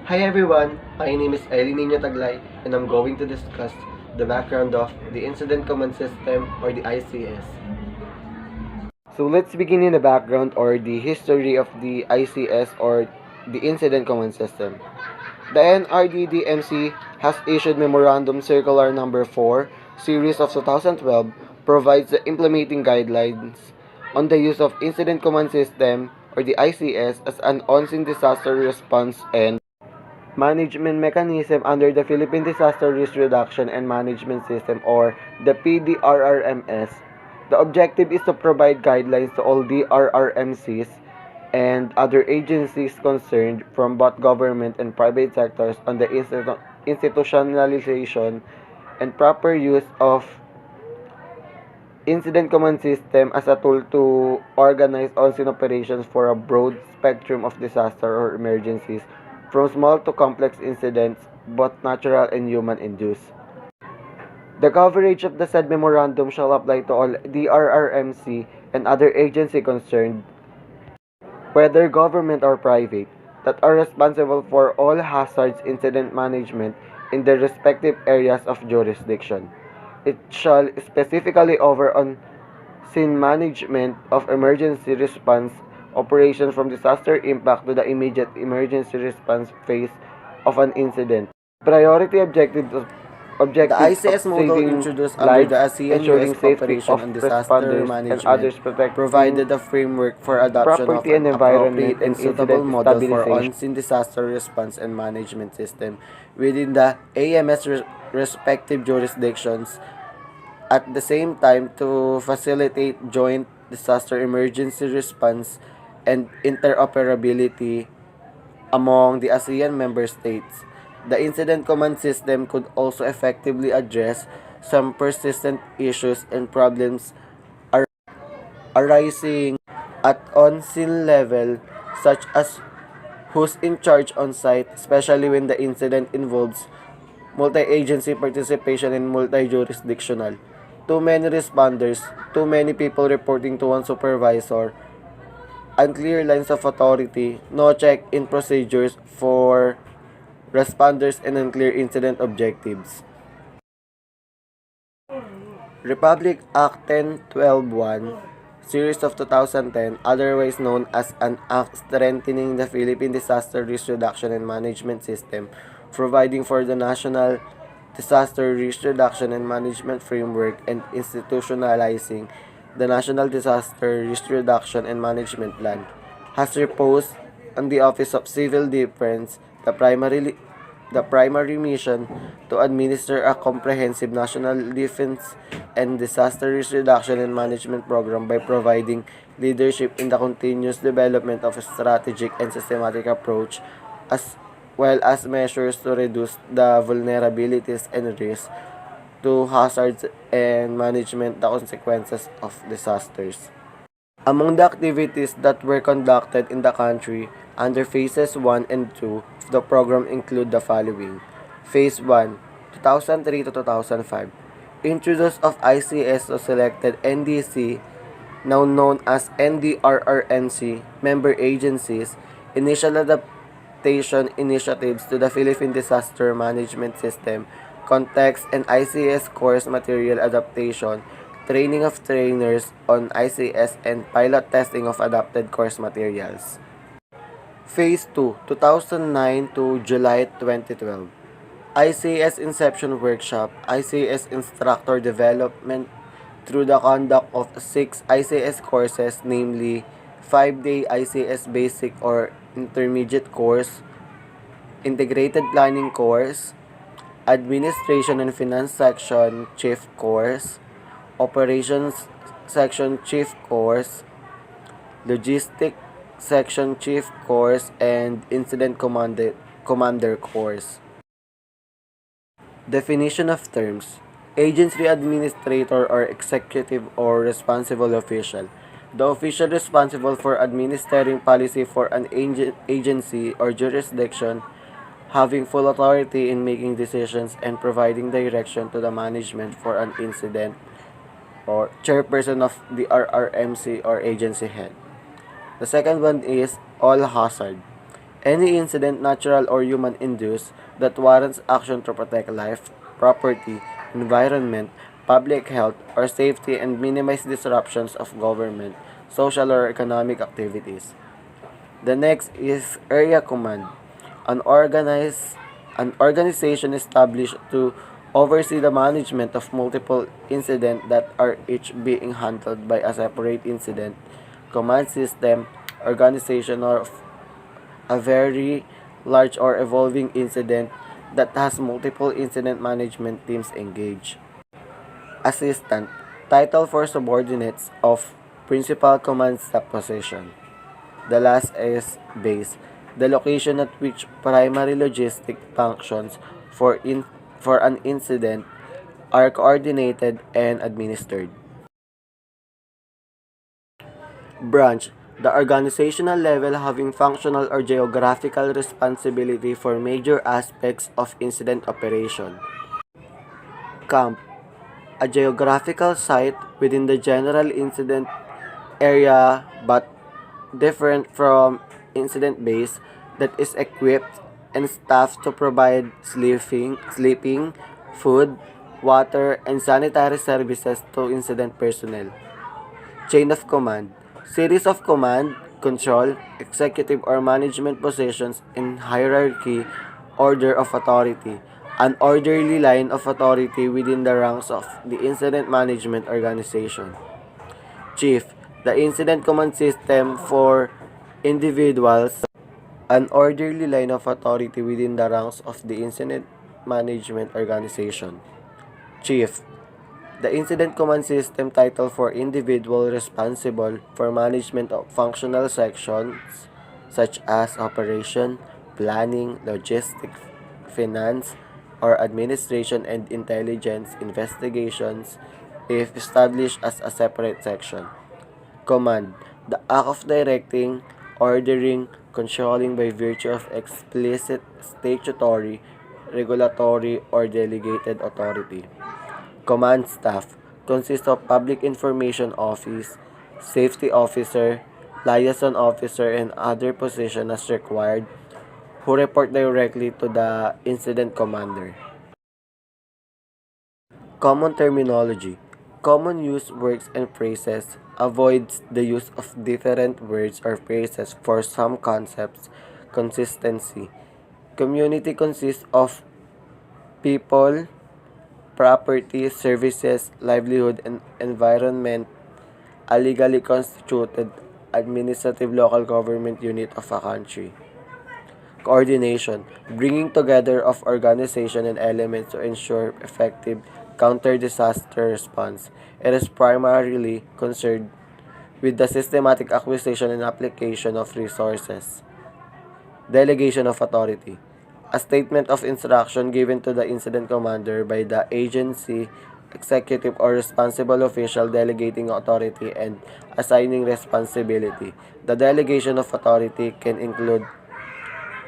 Hi everyone, my name is Eli Nino Taglay and I'm going to discuss the background of the Incident Command System or the ICS. So let's begin in the background or the history of the ICS or the Incident Command System. The NRDDMC has issued Memorandum Circular Number 4, Series of 2012, provides the implementing guidelines on the use of Incident Command System or the ICS as an on-scene disaster response and management mechanism under the Philippine Disaster Risk Reduction and Management System or the PDRRMS. The objective is to provide guidelines to all DRRMCs and other agencies concerned from both government and private sectors on the institutionalization and proper use of Incident Command System as a tool to organize on-scene operations for a broad spectrum of disaster or emergencies, from small to complex incidents, both natural and human-induced. The coverage of the said memorandum shall apply to all DRRMC and other agency concerned, whether government or private, that are responsible for all hazards incident management in their respective areas of jurisdiction. It shall specifically over on scene management of emergency response operations from disaster impact to the immediate emergency response phase of an incident. Priority The objectives of ICS model saving introduced under lives, the ASEAN-US ensuring safety Cooperation of on Disaster responders and Management others, protecting provided a framework for adoption of property and an environment, appropriate and and suitable incident model for stabilization. on-scene disaster response and management system within the AMS respective jurisdictions. At the same time, to facilitate joint disaster emergency response and interoperability among the ASEAN member states. The Incident Command System could also effectively address some persistent issues and problems arising at on-scene level, such as who's in charge on site, especially when the incident involves multi-agency participation and multi-jurisdictional. Too many responders, too many people reporting to one supervisor, unclear lines of authority, no check-in procedures for responders, and unclear incident objectives. Republic Act 10121, Series of 2010, otherwise known as an Act strengthening the Philippine Disaster Risk Reduction and Management System, providing for the National Disaster Risk Reduction and Management Framework and institutionalizing the National Disaster Risk Reduction and Management Plan, has reposed on the Office of Civil Defense the primary mission to administer a comprehensive national defense and disaster risk reduction and management program by providing leadership in the continuous development of a strategic and systematic approach, as well as measures to reduce the vulnerabilities and risks to hazards and management the consequences of disasters. Among the activities that were conducted in the country under Phases 1 and 2 of the program include the following. Phase 1, 2003 to 2005. Introduce of ICS to selected NDC, now known as NDRRMC, member agencies, initial adaptation initiatives to the Philippine Disaster Management System, context and ICS course material adaptation, training of trainers on ICS, and pilot testing of adapted course materials. Phase 2, 2009 to July 2012. ICS Inception Workshop, ICS Instructor Development through the conduct of 6 ICS courses, namely 5-day ICS Basic or Intermediate course, Integrated Planning course, Administration and Finance Section Chief course, Operations Section Chief course, Logistics Section Chief course, and Incident Commander course. Definition of terms: agency administrator or executive or responsible official. The official responsible for administering policy for an agency or jurisdiction, having full authority in making decisions and providing direction to the management for an incident, or chairperson of the RRMC or agency head. The second one is all hazard. Any incident, natural or human-induced, that warrants action to protect life, property, environment, public health, or safety and minimize disruptions of government, social or economic activities. The next is Area Command, an an organization established to oversee the management of multiple incidents that are each being handled by a separate incident command system organization or a very large or evolving incident that has multiple incident management teams engaged. Assistant, title for subordinates of principal command staff position. The last is base, the location at which primary logistic functions for an incident are coordinated and administered. Branch, the organizational level having functional or geographical responsibility for major aspects of incident operation. Camp, a geographical site within the general incident area but different from incident base that is equipped and staffed to provide sleeping, food, water, and sanitary services to incident personnel. Chain of command, series of command, control, executive or management positions in hierarchy, order of authority, an orderly line of authority within the ranks of the incident management organization. Chief, the incident command system for individuals, an orderly line of authority within the ranks of the incident management organization. Chief, the incident command system title for individual responsible for management of functional sections such as operation, planning, logistics, finance, or administration and intelligence investigations if established as a separate section. Command, the act of directing, ordering, controlling by virtue of explicit statutory, regulatory, or delegated authority. Command staff consists of Public Information Office, Safety Officer, Liaison Officer, and other positions as required who report directly to the Incident Commander. Common terminology. Common use words and phrases avoids the use of different words or phrases for some concepts. Consistency. Community consists of people, property, services, livelihood, and environment, a legally constituted administrative local government unit of a country. Coordination, bringing together of organization and elements to ensure effective counter-disaster response. It is primarily concerned with the systematic acquisition and application of resources. Delegation of authority, a statement of instruction given to the incident commander by the agency, executive or responsible official delegating authority and assigning responsibility. The delegation of authority can include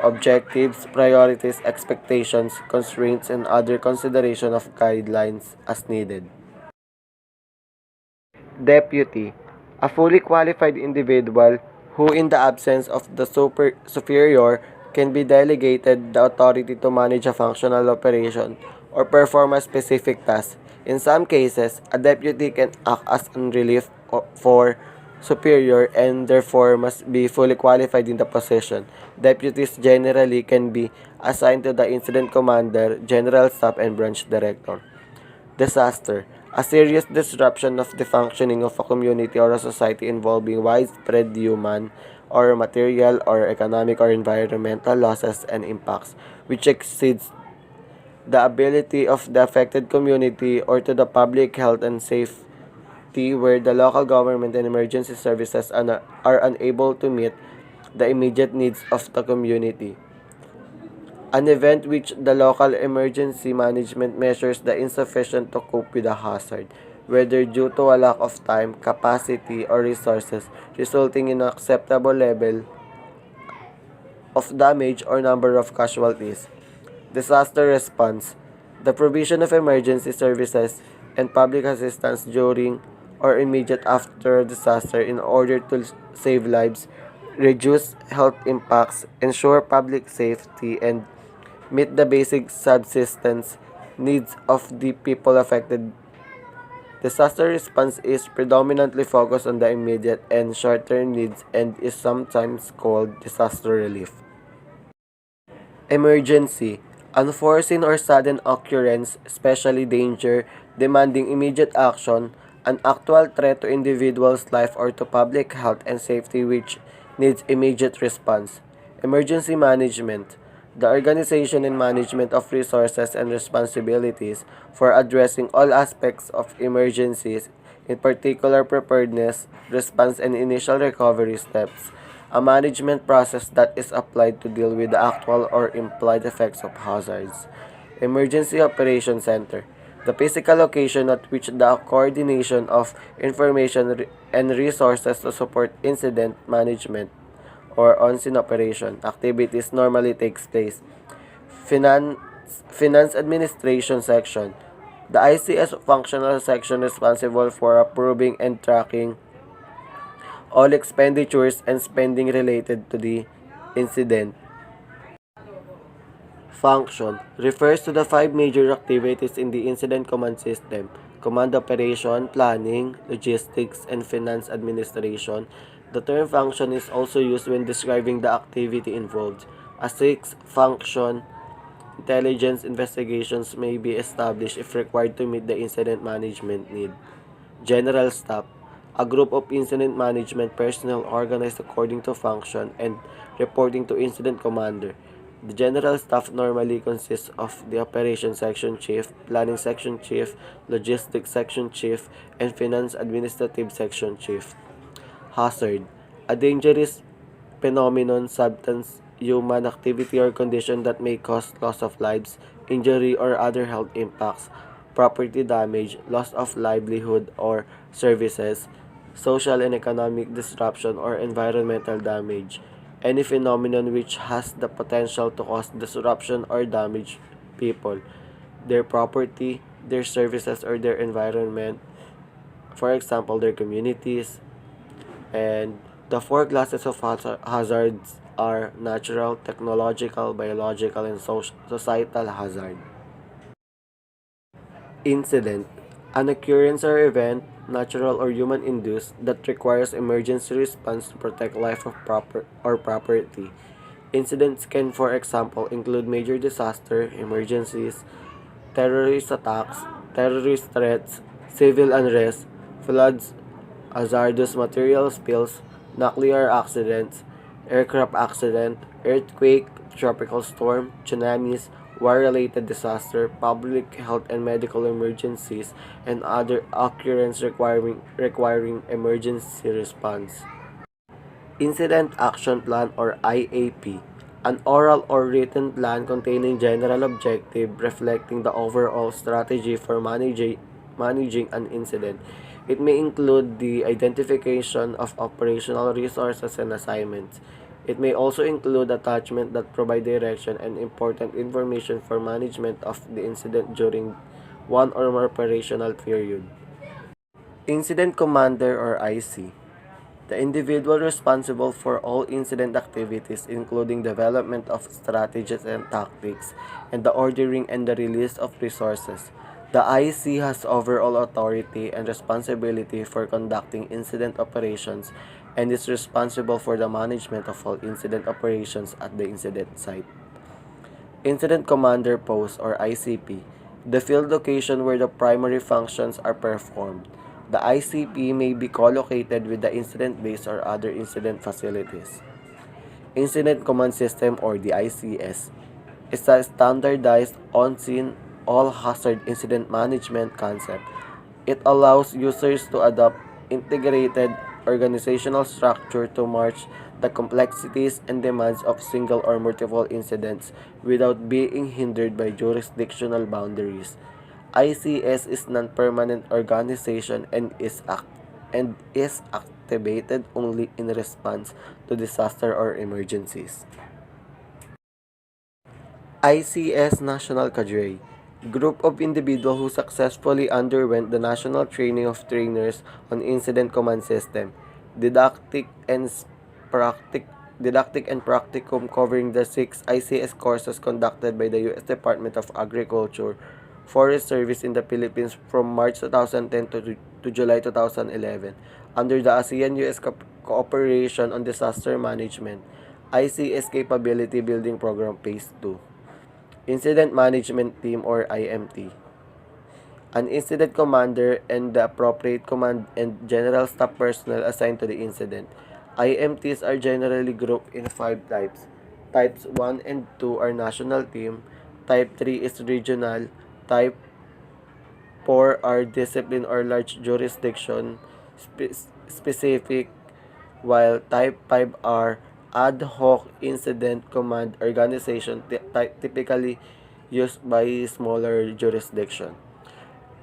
objectives, priorities, expectations, constraints, and other consideration of guidelines as needed. Deputy, a fully qualified individual who in the absence of the superior can be delegated the authority to manage a functional operation or perform a specific task. In some cases, a deputy can act as a relief for superior and therefore must be fully qualified in the position. Deputies generally can be assigned to the incident commander, general staff, and branch director. Disaster, a serious disruption of the functioning of a community or a society involving widespread human or material or economic or environmental losses and impacts which exceeds the ability of the affected community or to the public health and safety where the local government and emergency services are unable to meet the immediate needs of the community. An event which the local emergency management measures the insufficient to cope with the hazard, whether due to a lack of time, capacity, or resources, resulting in an acceptable level of damage or number of casualties. Disaster response, the provision of emergency services and public assistance during or immediate after a disaster in order to save lives, reduce health impacts, ensure public safety, and meet the basic subsistence needs of the people affected. Disaster response is predominantly focused on the immediate and short-term needs and is sometimes called disaster relief. Emergency: unforeseen or sudden occurrence, especially danger, demanding immediate action, an actual threat to individual's life or to public health and safety which needs immediate response. Emergency management: the organization and management of resources and responsibilities for addressing all aspects of emergencies, in particular preparedness, response and initial recovery steps, a management process that is applied to deal with the actual or implied effects of hazards. Emergency Operations Center: the physical location at which the coordination of information and resources to support incident management or on-scene operation activities normally takes place. Finance, Finance Administration Section: the ICS functional section responsible for approving and tracking all expenditures and spending related to the incident. Function refers to the five major activities in the Incident Command System: command operation, planning, logistics, and finance administration. The term function is also used when describing the activity involved. A sixth function, intelligence investigations, may be established if required to meet the incident management need. General Staff: a group of incident management personnel organized according to function and reporting to incident commander. The General Staff normally consists of the Operations Section Chief, Planning Section Chief, Logistics Section Chief, and Finance Administrative Section Chief. Hazard: a dangerous phenomenon, substance, human activity, or condition that may cause loss of lives, injury, or other health impacts, property damage, loss of livelihood or services, social and economic disruption, or environmental damage. Any phenomenon which has the potential to cause disruption or damage people, their property, their services, or their environment, for example, their communities. And the four classes of hazards are natural, technological, biological, and societal hazard. Incident: an occurrence or event, natural or human-induced, that requires emergency response to protect life of property. Incidents can, for example, include major disaster, emergencies, terrorist attacks, terrorist threats, civil unrest, floods, hazardous material spills, nuclear accidents, aircraft accident, earthquake, tropical storm, tsunamis, war-related disaster, public health and medical emergencies, and other occurrences requiring emergency response. Incident Action Plan or IAP: an oral or written plan containing general objective reflecting the overall strategy for managing an incident. It may include the identification of operational resources and assignments. It may also include attachments that provide direction and important information for management of the incident during one or more operational period. Incident Commander or IC: the individual responsible for all incident activities, including development of strategies and tactics, and the ordering and the release of resources. The IC has overall authority and responsibility for conducting incident operations and is responsible for the management of all incident operations at the incident site. Incident Commander Post or ICP: the field location where the primary functions are performed. The ICP may be co-located with the incident base or other incident facilities. Incident Command System or the ICS is a standardized on-scene all-hazard incident management concept. It allows users to adopt integrated organizational structure to match the complexities and demands of single or multiple incidents without being hindered by jurisdictional boundaries. ICS is non-permanent organization and is activated only in response to disaster or emergencies. ICS National Cadre: group of individuals who successfully underwent the national training of trainers on Incident Command System, didactic and didactic and practicum covering the 6 ICS courses conducted by the U.S. Department of Agriculture Forest Service in the Philippines from March 2010 to July 2011 under the ASEAN-US Cooperation on Disaster Management ICS Capability Building Program Phase 2. Incident Management Team or IMT. An incident commander and the appropriate command and general staff personnel assigned to the incident. IMTs are generally grouped in 5 types. Types 1 and 2 are national team. Type 3 is regional. Type 4 are discipline or large jurisdiction specific, while Type 5 are ad hoc incident command organization typically used by smaller jurisdiction.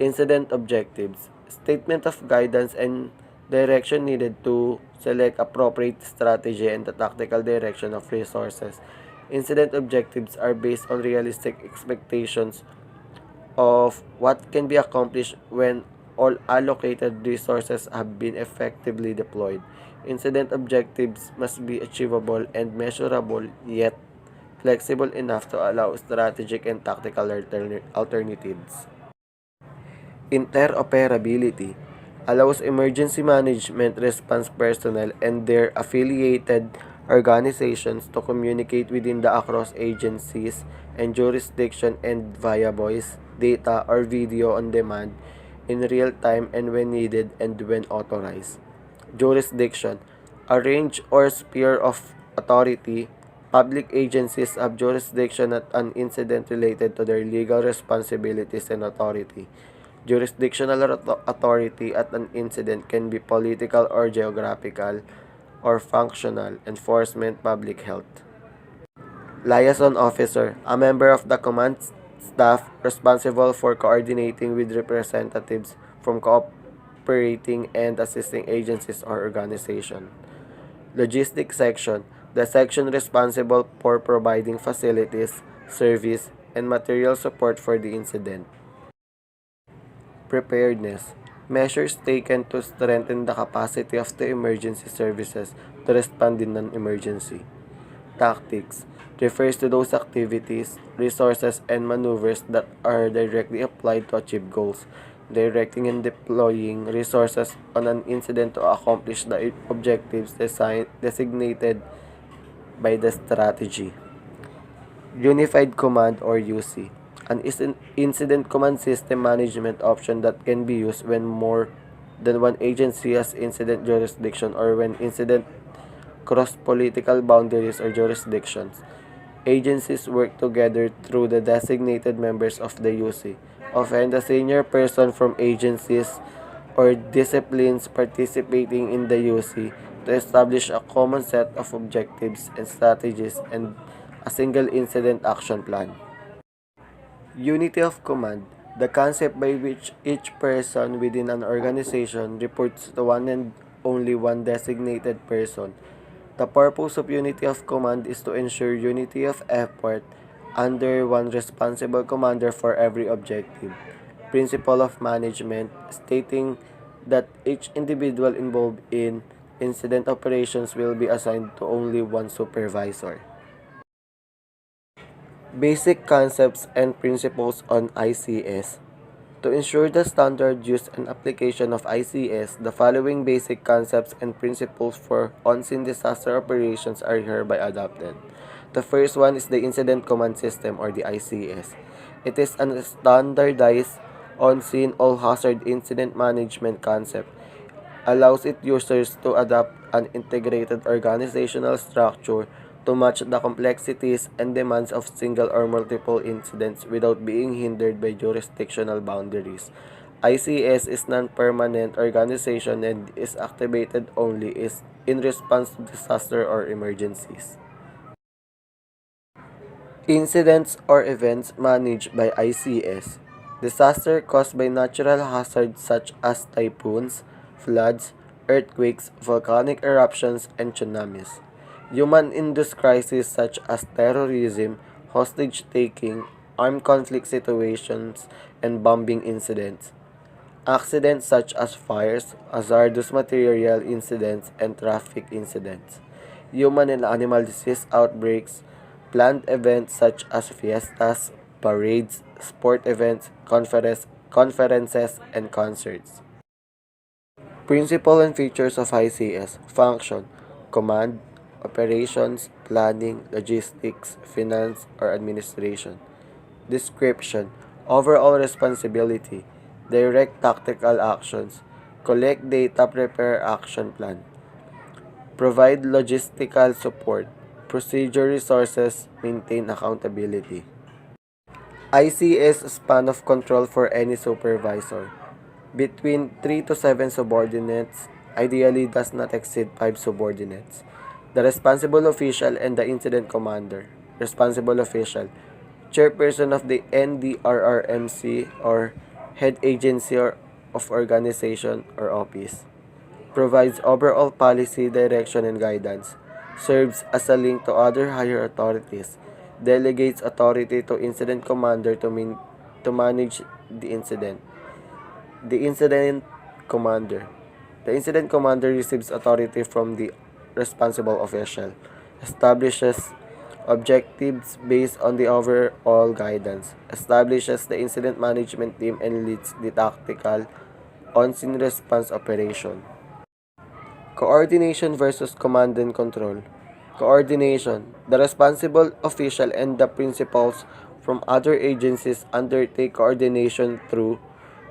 Incident objectives. Statement of guidance and direction needed to select appropriate strategy and the tactical direction of resources. Incident objectives are based on realistic expectations of what can be accomplished when all allocated resources have been effectively deployed. Incident objectives must be achievable and measurable, yet flexible enough to allow strategic and tactical alternatives. Interoperability allows emergency management response personnel and their affiliated organizations to communicate within the across agencies and jurisdiction and via voice, data, or video on demand in real time and when needed and when authorized. Jurisdiction, a range or sphere of authority. Public agencies have jurisdiction at an incident related to their legal responsibilities and authority. Jurisdictional authority at an incident can be political or geographical or functional, enforcement, public health. Liaison officer, a member of the command staff responsible for coordinating with representatives from cooperating and assisting agencies or organizations. Logistics section, the section responsible for providing facilities, service, and material support for the incident. Preparedness, measures taken to strengthen the capacity of the emergency services to respond in an emergency. Tactics, refers to those activities, resources, and maneuvers that are directly applied to achieve goals, directing and deploying resources on an incident to accomplish the objectives designated by the strategy. Unified Command or UC, an incident command system management option that can be used when more than one agency has incident jurisdiction or when incident cross political boundaries or jurisdictions. Agencies work together through the designated members of the UC, often the senior person from agencies or disciplines participating in the UC, to establish a common set of objectives and strategies and a single incident action plan. Unity of command, the concept by which each person within an organization reports to one and only one designated person. The purpose of unity of command is to ensure unity of effort under one responsible commander for every objective. Principle of management, stating that each individual involved in incident operations will be assigned to only one supervisor. Basic concepts and principles on ICS. To ensure the standard use and application of ICS, the following basic concepts and principles for on-scene disaster operations are hereby adopted. The first one is the Incident Command System or the ICS. It is a standardized on-scene all-hazard incident management concept. Allows its users to adopt an integrated organizational structure to match the complexities and demands of single or multiple incidents without being hindered by jurisdictional boundaries. ICS is non-permanent organization and is activated only in response to disaster or emergencies. Incidents or events managed by ICS. Disaster caused by natural hazards such as typhoons, floods, earthquakes, volcanic eruptions, and tsunamis. Human-induced crises such as terrorism, hostage-taking, armed conflict situations, and bombing incidents. Accidents such as fires, hazardous material incidents, and traffic incidents. human and animal disease outbreaks, planned events such as fiestas, parades, sport events, conferences, and concerts. Principle and features of ICS: function, command, operations, planning, logistics, finance, or administration. Description: overall responsibility, direct tactical actions, collect data, prepare action plan, provide logistical support, procedure resources, maintain accountability. ICS span of control for any supervisor. Between 3 to 7 subordinates, ideally does not exceed 5 subordinates. The responsible official and the incident commander. Responsible official: chairperson of the NDRRMC or head agency or of organization or office. Provides overall policy, direction, and guidance. Serves as a link to other higher authorities. Delegates authority to incident commander to manage the incident. The incident commander. The incident commander receives authority from the responsible official, establishes objectives based on the overall guidance, establishes the incident management team, and leads the tactical on-scene response operation. Coordination versus command and control. Coordination: the responsible official and the principals from other agencies undertake coordination through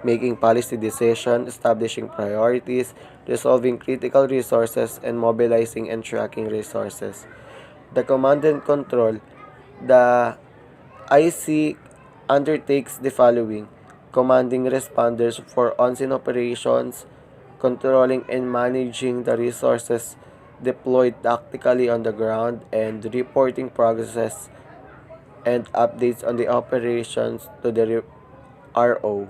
making policy decisions, establishing priorities, resolving critical resources, and mobilizing and tracking resources. The command and control: the IC undertakes the following: commanding responders for on-scene operations, controlling and managing the resources deployed tactically on the ground, and reporting progresses and updates on the operations to the RO.